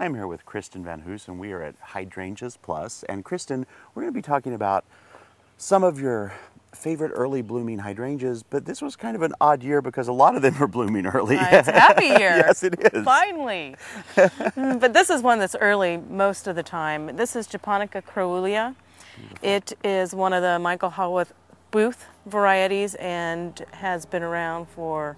I'm here with Kristin VanHoose, and we are at Hydrangeas Plus. And Kristin, we're going to be talking about some of your favorite early blooming hydrangeas, but this was kind of an odd year because a lot of them are blooming early. It's a happy year. Yes, it is. Finally. But this is one that's early most of the time. This is Japonica Coerulea. It is one of the Michael Haworth Booth varieties and has been around for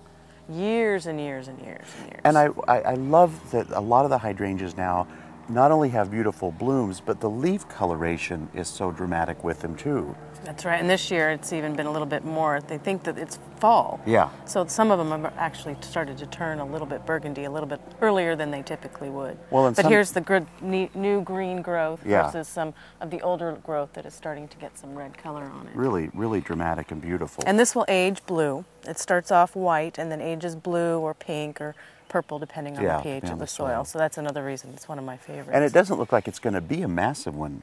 years and years and years and years. And I love that a lot of the hydrangeas now not only have beautiful blooms, but the leaf coloration is so dramatic with them too. That's right, and this year it's even been a little bit more. They think that it's fall. Yeah. So some of them have actually started to turn a little bit burgundy a little bit earlier than they typically would. Well, but here's the good new green growth yeah, versus some of the older growth that is starting to get some red color on it. Really, really dramatic and beautiful. And this will age blue. It starts off white and then ages blue or pink or purple depending on the pH of the soil. So that's another reason it's one of my favorites. And it doesn't look like it's going to be a massive one.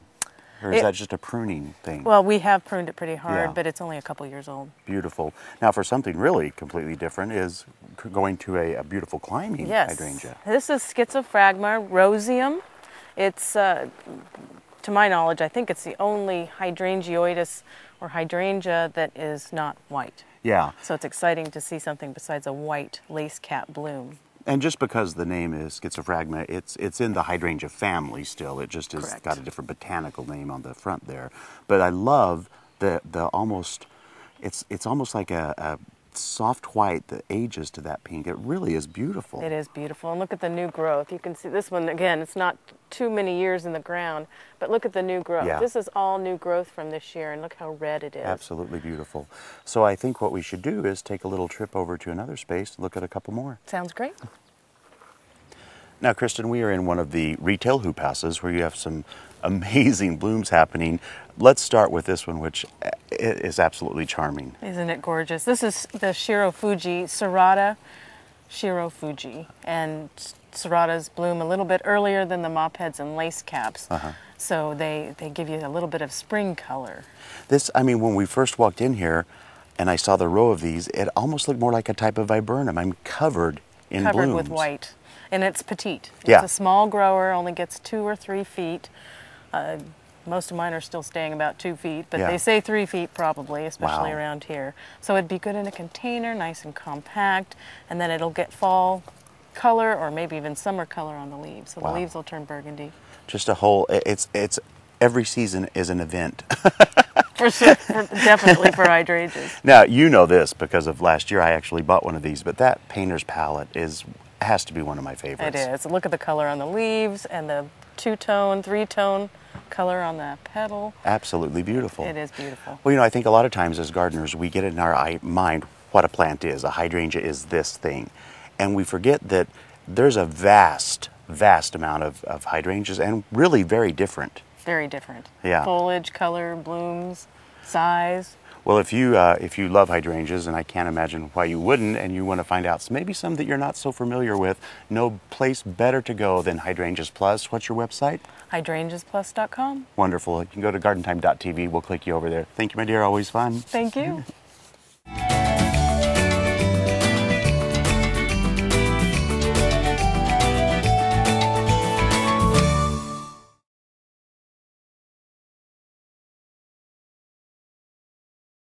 Or is that just a pruning thing? Well, we have pruned it pretty hard, yeah, but it's only a couple years old. Beautiful. Now, for something really completely different is going to a beautiful climbing hydrangea. This is Schizophragma Roseum. It's, to my knowledge, I think it's the only hydrangioides or hydrangea that is not white. Yeah. So it's exciting to see something besides a white lace cap bloom. And just because the name is Schizophragma, it's in the hydrangea family still. It just has got a different botanical name on the front there. But I love the almost, it's almost like a soft white that ages to that pink. It really is beautiful. It is beautiful. And look at the new growth. You can see this one, again, it's not too many years in the ground, but look at the new growth. Yeah. This is all new growth from this year, and look how red it is. Absolutely beautiful. So I think what we should do is take a little trip over to another space and look at a couple more. Sounds great. Now, Kristin, we are in one of the retail hoop houses where you have some amazing blooms happening. Let's start with this one, which is absolutely charming. Isn't it gorgeous? This is the Shirofuji, Serrata Shirofuji. And Serratas bloom a little bit earlier than the mopheads and lace caps. So they give you a little bit of spring color. This, I mean, when we first walked in here and I saw the row of these, it almost looked more like a type of viburnum. I'm covered in blooms. Covered with white. And it's petite. Yeah. It's a small grower, only gets 2 or 3 feet. Most of mine are still staying about 2 feet, but they say 3 feet probably, especially around here. So it'd be good in a container, nice and compact, and then it'll get fall color or maybe even summer color on the leaves. So the leaves will turn burgundy. Just a whole, it's every season is an event. For sure, definitely for hydrangeas. Now, you know this because of last year I actually bought one of these, but that painter's palette has to be one of my favorites. It is. Look at the color on the leaves and the 2-tone, 3-tone color on the petal. Absolutely beautiful. It is beautiful. Well, you know, I think a lot of times as gardeners we get in our mind what a plant is. A hydrangea is this thing. And we forget that there's a vast amount of hydrangeas and really very different. Very different. Yeah. Foliage, color, blooms, size. Well, if you love hydrangeas, and I can't imagine why you wouldn't, and you want to find out maybe some that you're not so familiar with, no place better to go than Hydrangeas Plus. What's your website? Hydrangeasplus.com. Wonderful. You can go to gardentime.tv. We'll click you over there. Thank you, my dear. Always fun. Thank you.